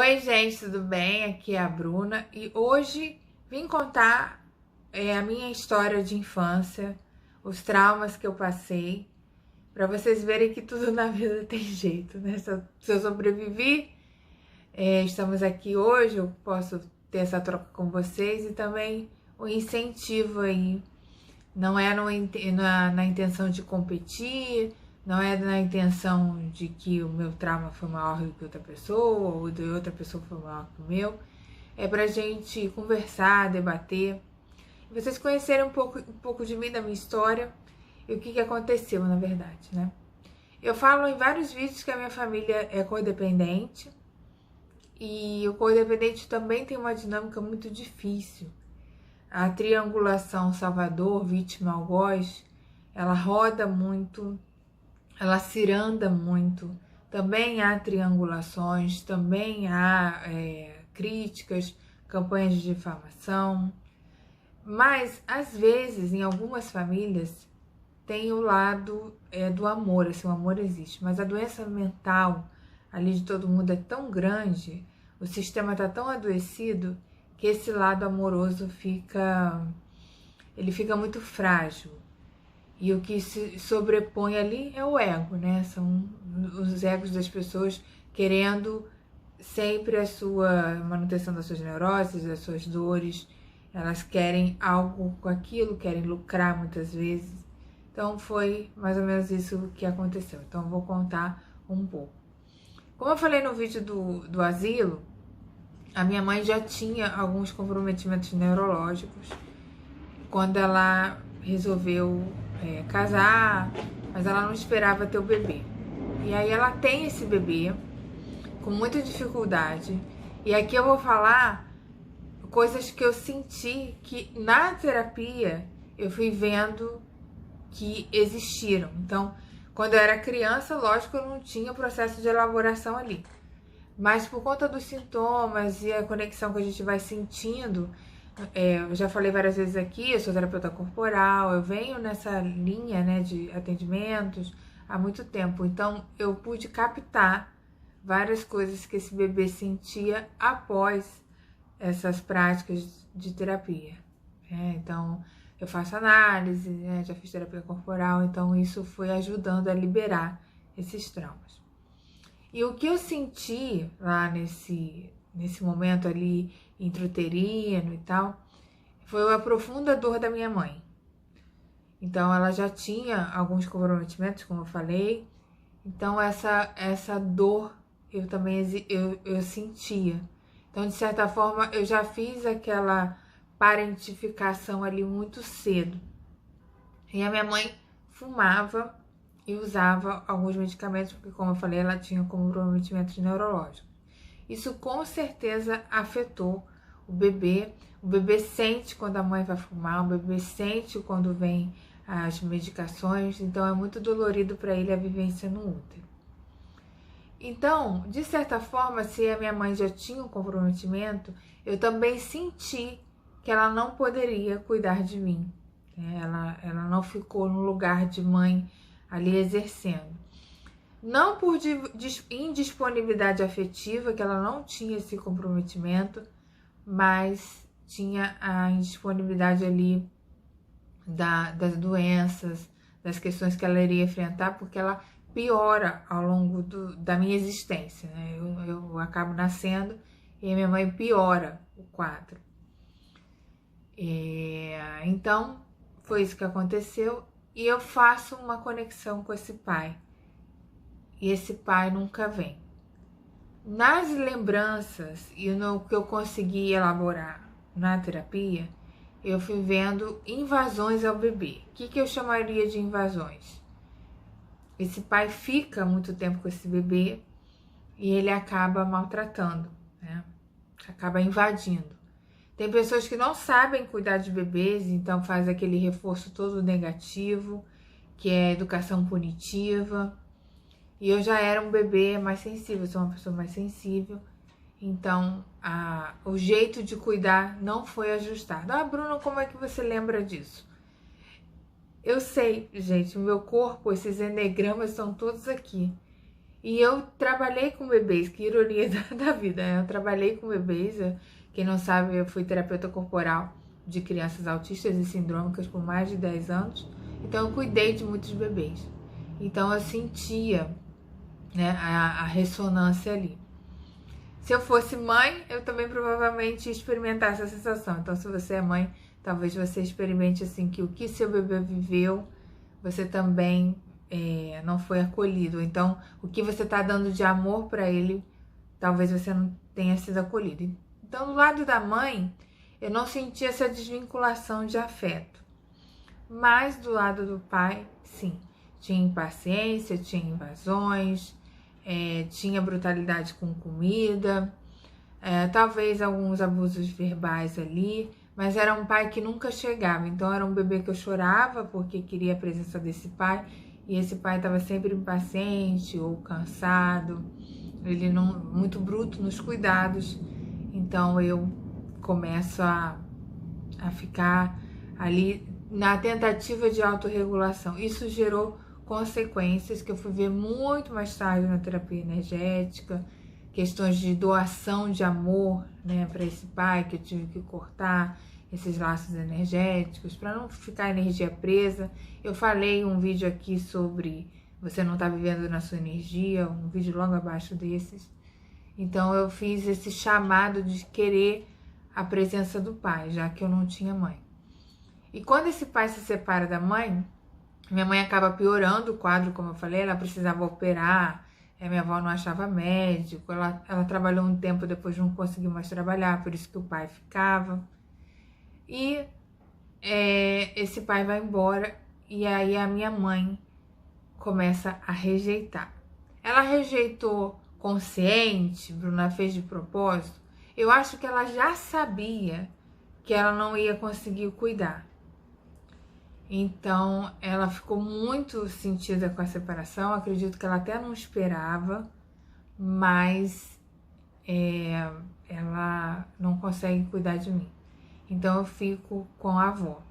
Oi, gente, tudo bem? Aqui é a Bruna e hoje vim contar a minha história de infância, os traumas que eu passei, para vocês verem que tudo na vida tem jeito, né? Se eu sobrevivi, estamos aqui hoje, eu posso ter essa troca com vocês e também o incentivo aí. Não é na intenção de competir, não é na intenção de que o meu trauma foi maior do que outra pessoa, ou de outra pessoa foi maior que o meu. É pra gente conversar, debater, e vocês conhecerem um pouco de mim, da minha história, e o que aconteceu, na verdade, né? Eu falo em vários vídeos que a minha família é codependente, e o codependente também tem uma dinâmica muito difícil. A triangulação Salvador, vítima, algoz, ela roda muito, ela ciranda muito. Também há triangulações, também há críticas, campanhas de difamação. Mas, às vezes, em algumas famílias, tem o lado do amor, assim, o amor existe. Mas a doença mental ali de todo mundo é tão grande, o sistema está tão adoecido, que esse lado amoroso fica muito frágil. E o que se sobrepõe ali é o ego, né? São os egos das pessoas querendo sempre a sua manutenção das suas neuroses, das suas dores. Elas querem algo com aquilo, querem lucrar muitas vezes. Então foi mais ou menos isso que aconteceu. Então eu vou contar um pouco. Como eu falei no vídeo do asilo, a minha mãe já tinha alguns comprometimentos neurológicos quando ela resolveu casar, mas ela não esperava ter o bebê. E aí ela tem esse bebê com muita dificuldade. E aqui eu vou falar coisas que eu senti que na terapia eu fui vendo que existiram. Então, quando eu era criança, lógico, eu não tinha o processo de elaboração ali. Mas por conta dos sintomas e a conexão que a gente vai sentindo, eu já falei várias vezes aqui, eu sou terapeuta corporal, eu venho nessa linha, né, de atendimentos há muito tempo. Então eu pude captar várias coisas que esse bebê sentia após essas práticas de terapia. Então eu faço análise, né, já fiz terapia corporal, então isso foi ajudando a liberar esses traumas. E o que eu senti lá nesse momento ali intrauterino e tal, foi a profunda dor da minha mãe. Então ela já tinha alguns comprometimentos, como eu falei. Então essa dor eu também eu sentia. Então, de certa forma, eu já fiz aquela parentificação ali muito cedo. E a minha mãe fumava e usava alguns medicamentos, porque, como eu falei, ela tinha comprometimentos neurológicos. Isso com certeza afetou o bebê. O bebê sente quando a mãe vai fumar, o bebê sente quando vem as medicações, então é muito dolorido para ele a vivência no útero. Então, de certa forma, se a minha mãe já tinha um comprometimento, eu também senti que ela não poderia cuidar de mim. Ela não ficou no lugar de mãe ali exercendo. Não por indisponibilidade afetiva, que ela não tinha esse comprometimento, mas tinha a indisponibilidade ali das doenças, das questões que ela iria enfrentar, porque ela piora ao longo da minha existência, né? Eu acabo nascendo e a minha mãe piora o quadro. Então, foi isso que aconteceu e eu faço uma conexão com esse pai. E esse pai nunca vem. Nas lembranças e no que eu consegui elaborar na terapia, eu fui vendo invasões ao bebê. O que eu chamaria de invasões? Esse pai fica muito tempo com esse bebê e ele acaba maltratando, né? Acaba invadindo. Tem pessoas que não sabem cuidar de bebês, então faz aquele reforço todo negativo, que é a educação punitiva. E eu já era um bebê mais sensível, sou uma pessoa mais sensível. Então, o jeito de cuidar não foi ajustado. Bruno, como é que você lembra disso? Eu sei, gente, o meu corpo, esses enegramas estão todos aqui. E eu trabalhei com bebês, que ironia da vida, né? Eu trabalhei com bebês, quem não sabe, eu fui terapeuta corporal de crianças autistas e sindrômicas por mais de 10 anos. Então eu cuidei de muitos bebês. Então eu sentia, né, a ressonância ali. Se eu fosse mãe, eu também provavelmente ia experimentar essa sensação. Então se você é mãe, talvez você experimente assim, que o que seu bebê viveu, você também não foi acolhido. Então o que você está dando de amor para ele, talvez você não tenha sido acolhido. Então do lado da mãe, eu não senti essa desvinculação de afeto. Mas do lado do pai, sim. Tinha impaciência, tinha invasões, tinha brutalidade com comida, talvez alguns abusos verbais ali, mas era um pai que nunca chegava. Então era um bebê que eu chorava porque queria a presença desse pai, e esse pai estava sempre impaciente ou cansado, ele não, muito bruto nos cuidados. Então eu começo a ficar ali na tentativa de autorregulação. Isso gerou consequências que eu fui ver muito mais tarde na terapia energética, questões de doação de amor, né, para esse pai, que eu tive que cortar esses laços energéticos para não ficar energia presa. Eu falei um vídeo aqui sobre você não tá vivendo na sua energia, um vídeo logo abaixo desses. Então eu fiz esse chamado de querer a presença do pai, já que eu não tinha mãe. E quando esse pai se separa da mãe, minha mãe acaba piorando o quadro, como eu falei, ela precisava operar, minha avó não achava médico, ela trabalhou um tempo, depois não conseguiu mais trabalhar, por isso que o pai ficava. E esse pai vai embora, e aí a minha mãe começa a rejeitar. Ela rejeitou consciente, Bruna fez de propósito. Eu acho que ela já sabia que ela não ia conseguir cuidar. Então, ela ficou muito sentida com a separação. Acredito que ela até não esperava, mas ela não consegue cuidar de mim. Então, eu fico com a avó.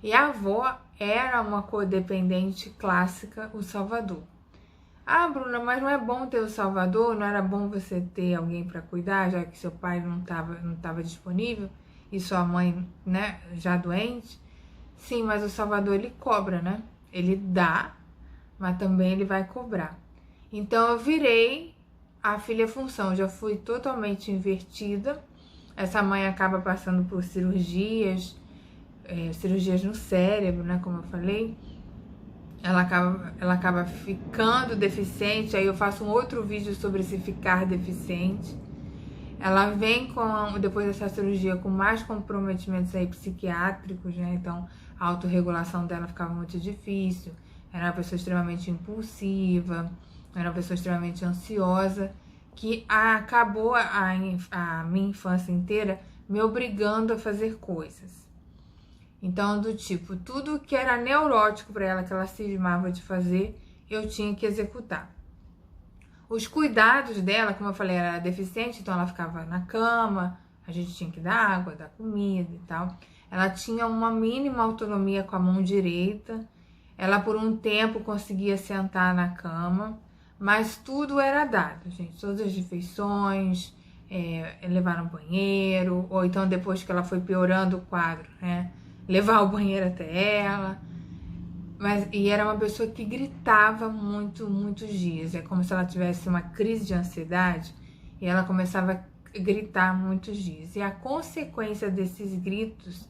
E a avó era uma codependente clássica, o Salvador. Ah, Bruna, mas não é bom ter o Salvador? Não era bom você ter alguém para cuidar, já que seu pai não estava disponível e sua mãe, né, já doente? Sim, mas o Salvador ele cobra, né? Ele dá, mas também ele vai cobrar. Então eu virei a filha-função, já fui totalmente invertida. Essa mãe acaba passando por cirurgias no cérebro, né? Como eu falei. Ela acaba ficando deficiente. Aí eu faço um outro vídeo sobre esse ficar deficiente. Ela vem depois dessa cirurgia com mais comprometimentos aí psiquiátricos, né? Então a autorregulação dela ficava muito difícil. Era uma pessoa extremamente impulsiva, era uma pessoa extremamente ansiosa, que acabou a minha infância inteira me obrigando a fazer coisas. Então, do tipo, tudo que era neurótico para ela, que ela cismava de fazer, eu tinha que executar. Os cuidados dela, como eu falei, era deficiente, então ela ficava na cama, a gente tinha que dar água, dar comida e tal. Ela tinha uma mínima autonomia com a mão direita, ela por um tempo conseguia sentar na cama, mas tudo era dado, gente. Todas as refeições, levar no banheiro, ou então depois que ela foi piorando o quadro, né? Levar o banheiro até ela. E era uma pessoa que gritava muitos dias. É como se ela tivesse uma crise de ansiedade e ela começava a gritar muitos dias. E a consequência desses gritos,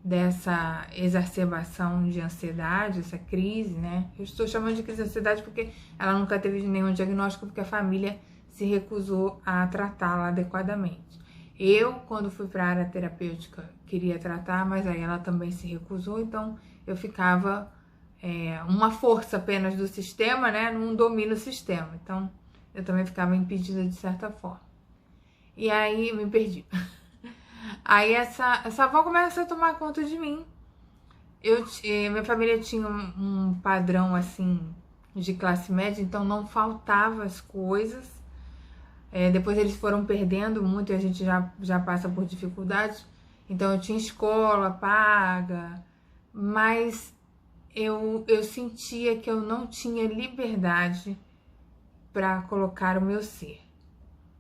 dessa exacerbação de ansiedade, essa crise, né? Eu estou chamando de crise de ansiedade porque ela nunca teve nenhum diagnóstico, porque a família se recusou a tratá-la adequadamente. Eu, quando fui para a área terapêutica, queria tratar, mas aí ela também se recusou, então eu ficava uma força apenas do sistema, né? Não domina o sistema. Então, eu também ficava impedida de certa forma. E aí, me perdi. Aí, essa avó começa a tomar conta de mim. Minha família tinha um padrão, assim, de classe média, então não faltava as coisas. Depois eles foram perdendo muito e a gente já passa por dificuldades. Então, eu tinha escola paga, mas eu sentia que eu não tinha liberdade para colocar o meu ser.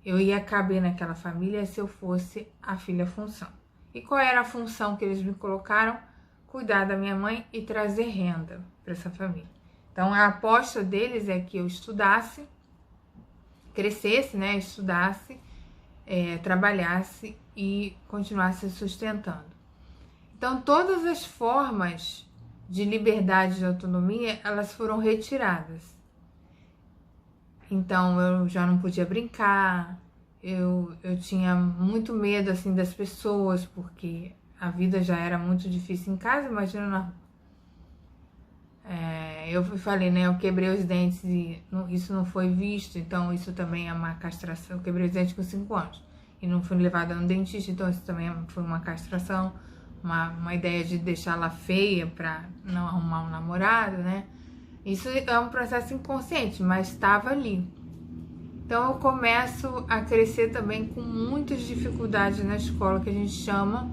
Eu ia caber naquela família se eu fosse a filha função. E qual era a função que eles me colocaram? Cuidar da minha mãe e trazer renda para essa família. Então a aposta deles é que eu estudasse, crescesse, né? Estudasse, trabalhasse e continuasse sustentando. Então todas as formas de liberdade e de autonomia, elas foram retiradas. Então eu já não podia brincar, eu tinha muito medo assim das pessoas, porque a vida já era muito difícil em casa, imagina na rua. Eu falei, né, eu quebrei os dentes e isso não foi visto, então isso também é uma castração. Eu quebrei os dentes com 5 anos e não fui levada no dentista, então isso também foi uma castração, uma ideia de deixá-la feia para não arrumar um namorado, né? Isso é um processo inconsciente, mas estava ali. Então eu começo a crescer também com muitas dificuldades na escola, que a gente chama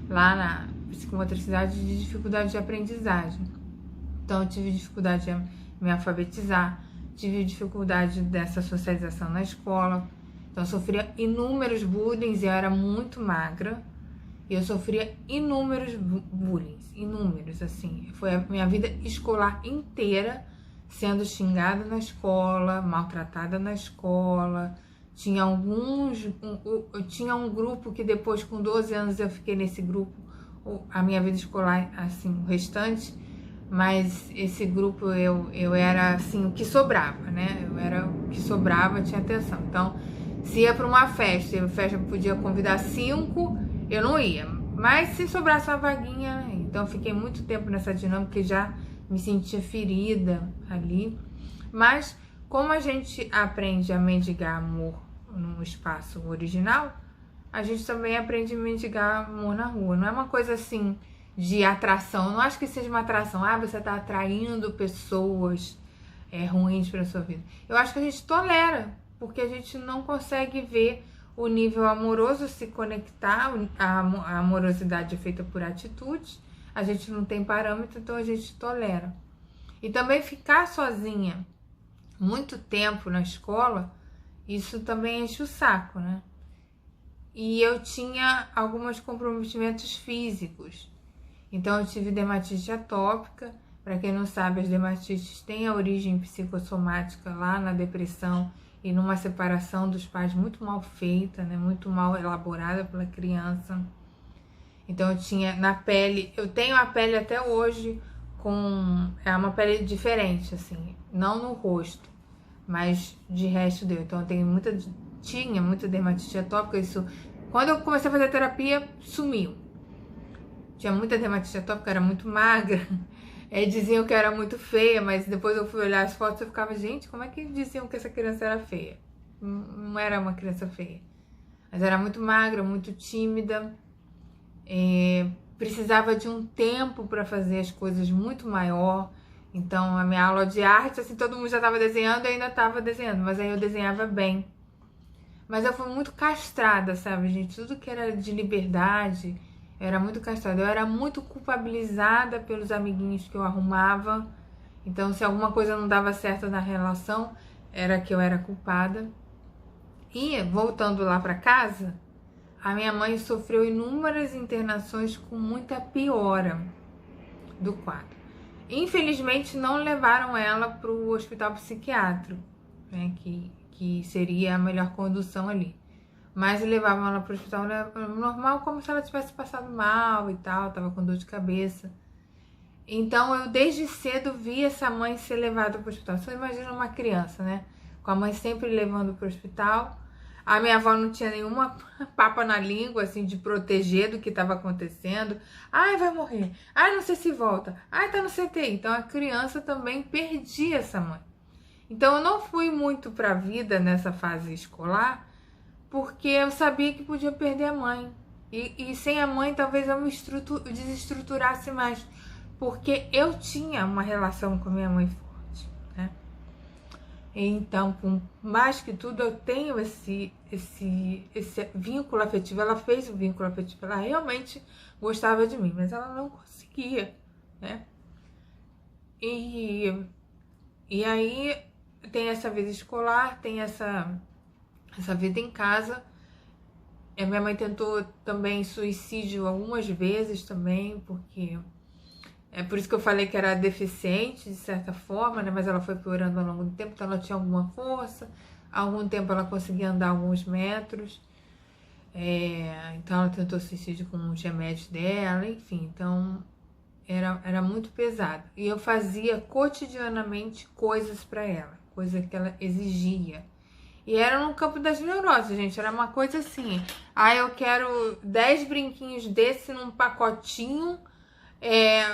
lá na psicomotricidade de dificuldade de aprendizagem. Então eu tive dificuldade de me alfabetizar, tive dificuldade dessa socialização na escola. Então eu sofria inúmeros bullying e eu era muito magra. E eu sofria inúmeros bullying, inúmeros, assim. Foi a minha vida escolar inteira sendo xingada na escola, maltratada na escola. Tinha tinha um grupo que depois, com 12 anos, eu fiquei nesse grupo, a minha vida escolar, assim, o restante. Mas esse grupo eu era, assim, o que sobrava, né? Eu era o que sobrava, tinha atenção. Então, se ia para uma festa e a festa podia convidar 5, eu não ia, mas se sobrasse uma vaguinha, então eu fiquei muito tempo nessa dinâmica e já me sentia ferida ali. Mas como a gente aprende a mendigar amor no espaço original, a gente também aprende a mendigar amor na rua. Não é uma coisa assim de atração, eu não acho que seja uma atração, você tá atraindo pessoas ruins para sua vida. Eu acho que a gente tolera, porque a gente não consegue ver o nível amoroso se conectar. A amorosidade é feita por atitudes, a gente não tem parâmetro, então a gente tolera. E também ficar sozinha muito tempo na escola, isso também enche o saco, né? E eu tinha alguns comprometimentos físicos, então eu tive dermatite atópica. Para quem não sabe, as dermatites têm a origem psicossomática lá na depressão e numa separação dos pais muito mal feita, né? Muito mal elaborada pela criança. Então eu tinha na pele, eu tenho a pele até hoje é uma pele diferente, assim, não no rosto, mas de resto deu. Então eu tenho tinha muita dermatite atópica, isso quando eu comecei a fazer terapia sumiu. Tinha muita dermatite atópica, era muito magra. Diziam que era muito feia, mas depois eu fui olhar as fotos e eu ficava, gente, como é que diziam que essa criança era feia? Não era uma criança feia. Mas era muito magra, muito tímida. Precisava de um tempo para fazer as coisas muito maior. Então a minha aula de arte, assim, todo mundo já estava desenhando, eu ainda estava desenhando, mas aí eu desenhava bem. Mas eu fui muito castrada, sabe, gente? Tudo que era de liberdade, eu era muito castrada. Eu era muito culpabilizada pelos amiguinhos que eu arrumava. Então, se alguma coisa não dava certo na relação, era que eu era culpada. E, voltando lá para casa, a minha mãe sofreu inúmeras internações com muita piora do quadro. Infelizmente, não levaram ela para o hospital psiquiátrico, né, que seria a melhor condução ali. Mas levavam ela para o hospital normal, como se ela tivesse passado mal e tal, tava com dor de cabeça. Então eu desde cedo vi essa mãe ser levada para o hospital. Você imagina uma criança, né? Com a mãe sempre levando para o hospital. A minha avó não tinha nenhuma papa na língua, assim, de proteger do que estava acontecendo. Ai, vai morrer. Ai, não sei se volta. Ai, tá no CTI. Então a criança também perdia essa mãe. Então eu não fui muito para a vida nessa fase escolar, porque eu sabia que podia perder a mãe. E sem a mãe talvez eu me desestruturasse mais, porque eu tinha uma relação com a minha mãe forte, né? Então, por mais que tudo, eu tenho esse vínculo afetivo. Ela fez o vínculo afetivo, ela realmente gostava de mim, mas ela não conseguia, né? E aí tem essa vida escolar, tem essa vida em casa. A minha mãe tentou também suicídio algumas vezes também, porque é por isso que eu falei que era deficiente, de certa forma, né? Mas ela foi piorando ao longo do tempo, então ela tinha alguma força. Há algum tempo ela conseguia andar alguns metros. Então ela tentou suicídio com os remédios dela, enfim. Então era muito pesado. E eu fazia cotidianamente coisas para ela, coisa que ela exigia. E era no campo das neuroses, gente. Era uma coisa assim. Eu quero 10 brinquinhos desse num pacotinho,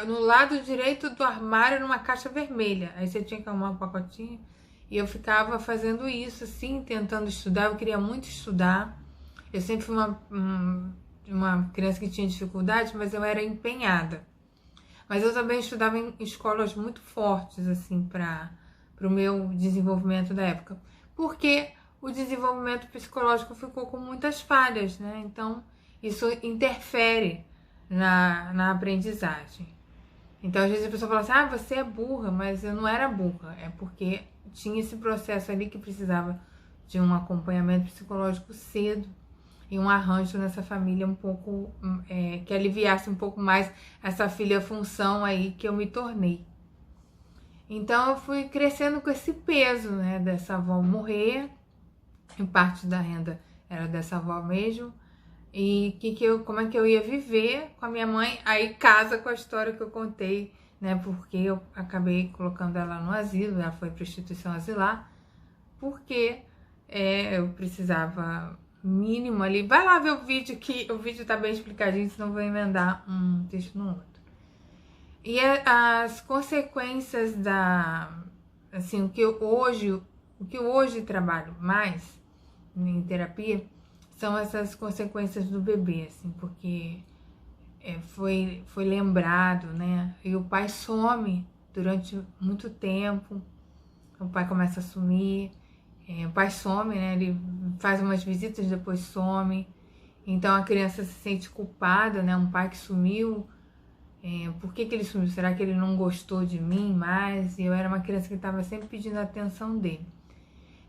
no lado direito do armário, numa caixa vermelha. Aí você tinha que arrumar um pacotinho. E eu ficava fazendo isso, assim, tentando estudar. Eu queria muito estudar. Eu sempre fui uma criança que tinha dificuldade, mas eu era empenhada. Mas eu também estudava em escolas muito fortes, assim, para o meu desenvolvimento da época. Porque o desenvolvimento psicológico ficou com muitas falhas, né? Então, isso interfere na aprendizagem. Então, às vezes a pessoa fala assim, você é burra, mas eu não era burra. É porque tinha esse processo ali que precisava de um acompanhamento psicológico cedo e um arranjo nessa família um pouco, que aliviasse um pouco mais essa filha-função aí que eu me tornei. Então eu fui crescendo com esse peso, né, dessa avó morrer, e parte da renda era dessa avó mesmo, e como é que eu ia viver com a minha mãe, aí casa com a história que eu contei, né, porque eu acabei colocando ela no asilo, ela foi para instituição asilar, porque eu precisava mínimo ali. Vai lá ver o vídeo, que o vídeo tá bem explicadinho, senão vou emendar um texto no outro. E as consequências assim, o que eu hoje trabalho mais em terapia são essas consequências do bebê, assim, porque foi lembrado, né? E o pai some durante muito tempo, o pai começa a sumir. O pai some, né? Ele faz umas visitas, depois some. Então a criança se sente culpada, né? Um pai que sumiu. Por que ele sumiu? Será que ele não gostou de mim mais? E eu era uma criança que estava sempre pedindo a atenção dele.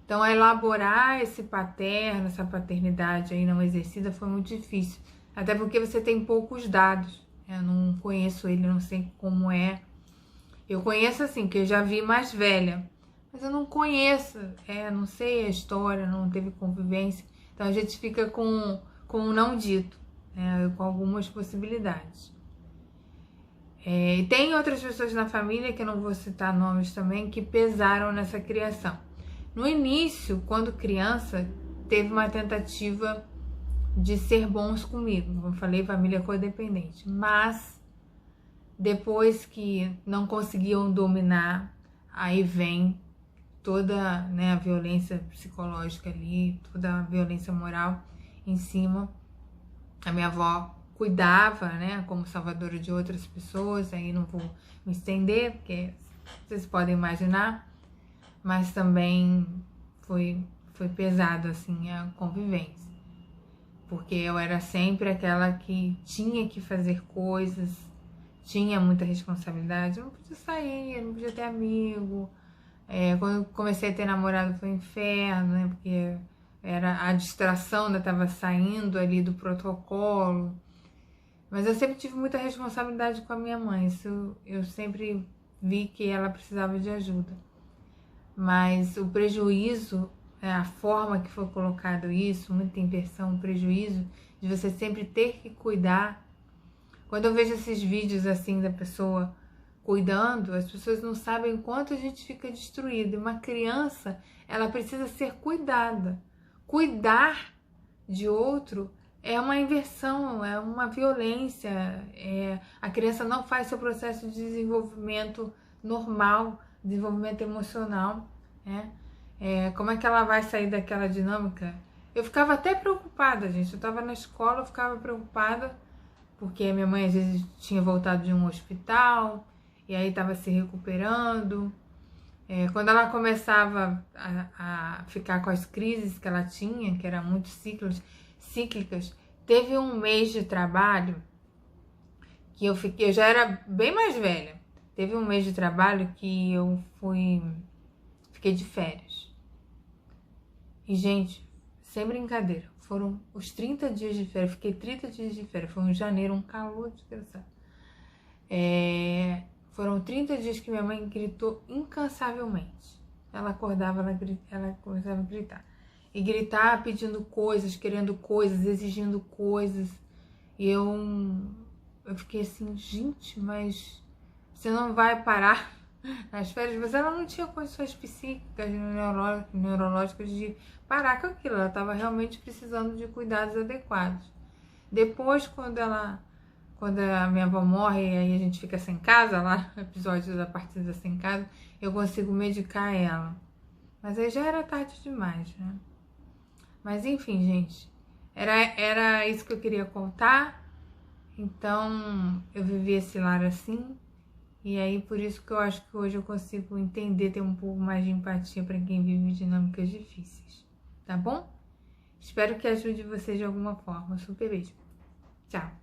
Então elaborar esse paterno, essa paternidade aí não exercida foi muito difícil. Até porque você tem poucos dados. Eu não conheço ele, não sei como é. Eu conheço assim, que eu já vi mais velha. Mas eu não conheço, não sei a história, não teve convivência. Então a gente fica com o não dito, né, com algumas possibilidades. E tem outras pessoas na família, que eu não vou citar nomes também, que pesaram nessa criação. No início, quando criança, teve uma tentativa de ser bons comigo. Como eu falei, família codependente. Mas depois que não conseguiam dominar, aí vem toda, né, a violência psicológica ali, toda a violência moral em cima. A minha avó cuidava, né, como salvadora de outras pessoas, aí não vou me estender, porque vocês podem imaginar, mas também foi pesado, assim, a convivência. Porque eu era sempre aquela que tinha que fazer coisas, tinha muita responsabilidade, eu não podia sair, eu não podia ter amigo. Quando eu comecei a ter namorado foi um inferno, né? Porque era a distração, ainda estava saindo ali do protocolo. Mas eu sempre tive muita responsabilidade com a minha mãe. Isso eu sempre vi que ela precisava de ajuda. Mas o prejuízo, a forma que foi colocado isso, muita inversão, prejuízo de você sempre ter que cuidar. Quando eu vejo esses vídeos assim da pessoa cuidando, as pessoas não sabem o quanto a gente fica destruído. E uma criança, ela precisa ser cuidada. Cuidar de outro é uma inversão, é uma violência. A criança não faz seu processo de desenvolvimento normal, desenvolvimento emocional, né? Como é que ela vai sair daquela dinâmica? Eu ficava até preocupada, gente. Eu estava na escola, eu ficava preocupada, porque a minha mãe às vezes tinha voltado de um hospital, e aí estava se recuperando. Quando ela começava a ficar com as crises que ela tinha, que eram muito cíclicas, teve um mês de trabalho que eu já era bem mais velha. Teve um mês de trabalho que eu fiquei fiquei de férias. E, gente, sem brincadeira, foram os 30 dias de férias, fiquei 30 dias de férias, foi em janeiro, um calor desgraçado. Foram 30 dias que minha mãe gritou incansavelmente. Ela acordava, ela começava a gritar. E gritar pedindo coisas, querendo coisas, exigindo coisas. E eu fiquei assim, gente, mas você não vai parar nas férias? Mas ela não tinha condições psíquicas, neurológicas de parar com aquilo. Ela estava realmente precisando de cuidados adequados. Depois, quando a minha avó morre e aí a gente fica sem casa, lá no episódio da partida sem casa, eu consigo medicar ela. Mas aí já era tarde demais, né? Mas enfim, gente, era isso que eu queria contar. Então, eu vivi esse lar assim. E aí, por isso que eu acho que hoje eu consigo entender, ter um pouco mais de empatia para quem vive dinâmicas difíceis. Tá bom? Espero que ajude vocês de alguma forma. Super beijo. Tchau.